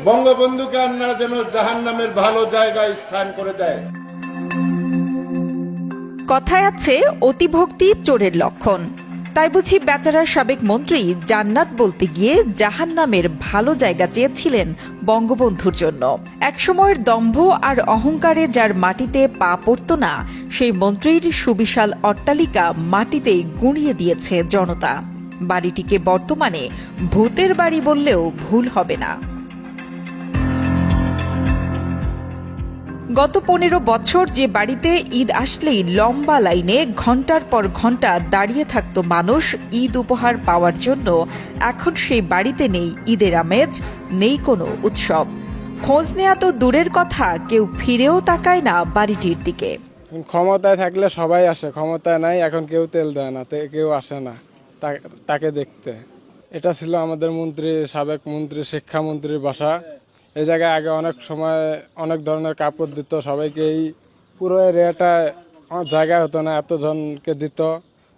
বঙ্গবন্ধুকে আল্লাহ যেন জাহান্নামের ভালো জায়গায় স্থান করে দেয়। কথায় আছে অতিভক্তি চোরের লক্ষণ। তাই বুঝি বেচারার সাবেক মন্ত্রী জান্নাত বলতে গিয়ে জাহান্নামের ভালো জায়গা চেয়েছিলেন বঙ্গবন্ধুর জন্য। একসময়ের দম্ভ আর অহংকারে যার মাটিতে পা পড়ত না, সেই মন্ত্রীর সুবিশাল অট্টালিকা মাটিতেই গুঁড়িয়ে দিয়েছে জনতা। বাড়িটিকে বর্তমানে ভূতের বাড়ি বললেও ভুল হবে না। গত 15 বছর যে বাড়িতে ঈদ আসলেই লম্বা লাইনে ঘণ্টার পর ঘণ্টা দাঁড়িয়ে থাকত মানুষ ঈদ উপহার পাওয়ার জন্য, এখন সেই বাড়িতে নেই ঈদের আমেজ, নেই কোনো উৎসব। খোঁজ নেয়া তো দূরের কথা, কেউ ফিরেও তাকায় না বাড়িটির দিকে। ক্ষমতায় থাকলে সবাই আসে, ক্ষমতায় নাই এখন কেউ তেল দেয় না, কেউ আসে না তাকে দেখতে। এটা ছিল আমাদের সাবেক মন্ত্রী, শিক্ষামন্ত্রীর বাসা। এই জায়গায় আগে অনেক সময় অনেক ধরনের কাপড় দিত সবাইকে। এই পুরো এরিয়াটা জায়গা হতো না, এতজনকে দিত।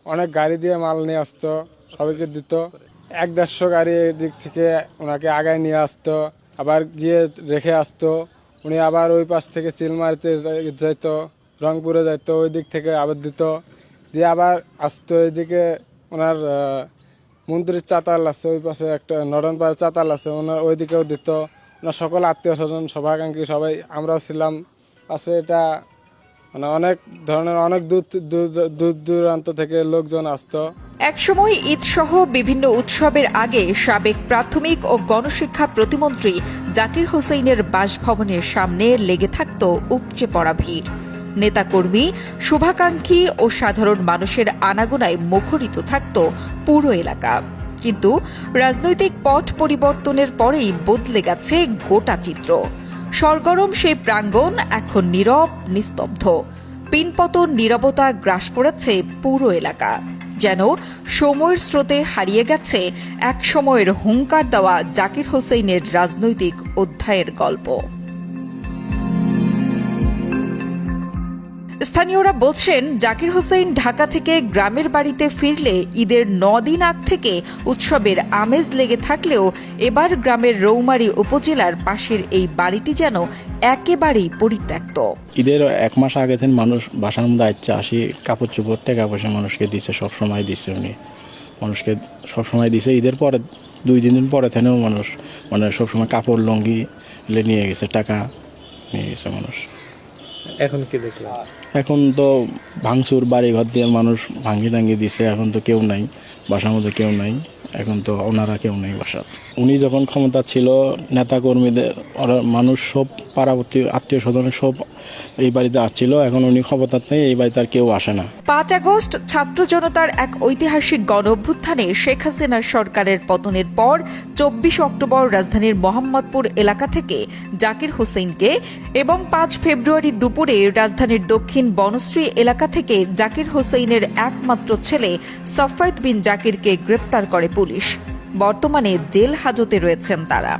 অনেক গাড়ি দিয়ে মাল নিয়ে আসতো, সবাইকে দিত। 100-150 গাড়ি দিক থেকে ওনাকে আগায় নিয়ে আসতো, আবার গিয়ে রেখে আসতো। উনি আবার ওই পাশ থেকে চিলমারিতে যেত, রংপুরে যেত, ওই দিক থেকে আবার দিত, দিয়ে আবার আসতো। এইদিকে ওনার মন্ত্রীর চাতাল আছে, ওই পাশে একটা নরনপাড়ার চাতাল আছে, ওনার ওইদিকেও দিত। ওনার সকল আত্মীয় স্বজন, সভাকাঙ্ক্ষী সবাই আমরাও ছিলাম পাশে। এটা মানে অনেক ধরনের অনেক দূর দূরান্ত থেকে লোকজন আসতো। একসময় ঈদ সহ বিভিন্ন উৎসবের আগে সাবেক প্রাথমিক ও গণশিক্ষা প্রতিমন্ত্রী জাকির হোসেইনের বাসভবনের সামনে লেগে থাকত উপচে পড়া ভিড়। নেতাকর্মী, শুভাকাঙ্ক্ষী ও সাধারণ মানুষের আনাগোনায় মুখরিত থাকত পুরো এলাকা। কিন্তু রাজনৈতিক পট পরিবর্তনের পরেই বদলে গেছে গোটা চিত্র। সরগরম সেই প্রাঙ্গণ এখন নীরব, নিস্তব্ধ। পিনপতন নীরবতা গ্রাস করেছে পুরো এলাকা। যেন সময়ের স্রোতে হারিয়ে গেছে এক সময়ের হুঙ্কার দেওয়া জাকির হোসেইনের রাজনৈতিক অধ্যায়ের গল্প। স্থানীয়রা বলছেন, জাকির হোসেইন ঢাকা থেকে গ্রামের বাড়িতে ফিরলে ঈদের 9 দিন আগ থেকে উৎসবের আমেজ লেগে থাকলেও এবার গ্রামের রৌমারী উপজেলার পাশের এই বাড়িটি যেন একেবারেই পরিত্যক্ত। ঈদের 1 মাস আগে থেকে মানুষ বাসার মধ্যে আসি, কাপড় চোপড় টাকা পয়সা মানুষকে দিচ্ছে, সবসময় দিচ্ছে। উনি মানুষকে সবসময় দিচ্ছে। ঈদের পরে 2-3 দিন পরে থেকেও মানুষ মানে সবসময় কাপড় লঙ্গি নিয়ে গেছে, টাকা নিয়ে গেছে মানুষ। এখন কি দেখলাম? এখন তো ভাঙচুর, বাড়ি ঘর দিয়ে মানুষ ভাঙ্গি টাঙ্গি দিছে। এখন তো কেউ নাই বাসার মধ্যে, কেউ নাই। এখন তো ওনারা কেউ নেই বাসার। উনি যখন ক্ষমতা ছিল, নেতা কর্মীদের মানুষ সব পাড়াবর্তী আত্মীয় স্বজনের সব এই বাড়িতে আসছিল। এখন উনি ক্ষমতার নেই, এই বাড়িতে আর কেউ আসে না। 5 আগস্ট ছাত্র জনতার এক ঐতিহাসিক গণ অভ্যুত্থানে শেখ হাসিনার সরকারের পতনের পর 24 অক্টোবর রাজধানীর মোহাম্মদপুর এলাকা থেকে জাকির হোসেইনকে এবং 5 ফেব্রুয়ারি দুপুরে রাজধানীর দক্ষিণ বনশ্রী এলাকা থেকে জাকির হোসেইনের একমাত্র ছেলে সাফায়েত বিন জাকিরকে গ্রেপ্তার করে পুলিশ। বর্তমানে জেল হাজতে রয়েছেন তারা।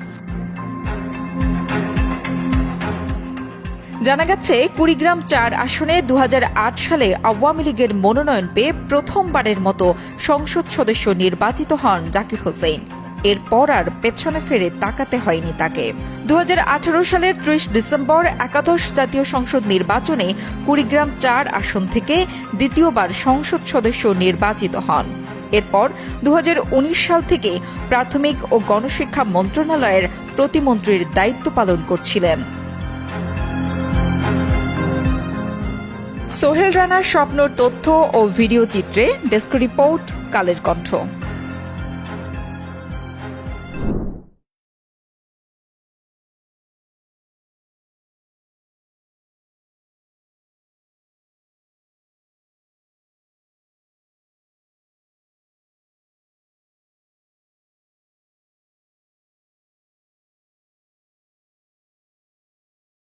জানা গেছে, কুড়িগ্রাম 4 আসনে 2008 সালে আওয়ামী লীগের মনোনয়ন পেয়ে প্রথমবারের মতো সংসদ সদস্য নির্বাচিত হন জাকির হোসেইন। এরপর আর পেছনে ফিরে তাকাতে হয়নি তাকে। 2018 সালের 30 ডিসেম্বর একাদশ জাতীয় সংসদ নির্বাচনে কুড়িগ্রাম 4 আসন থেকে দ্বিতীয়বার সংসদ সদস্য নির্বাচিত হন। এরপর 2019 সাল থেকে প্রাথমিক ও গণশিক্ষা মন্ত্রণালয়ের প্রতিমন্ত্রীর দায়িত্ব পালন করছিলেন। সোহেল রানার স্বপ্নর তথ্য ও ভিডিও চিত্রে ডেস্ক রিপোর্ট, কালের কণ্ঠ।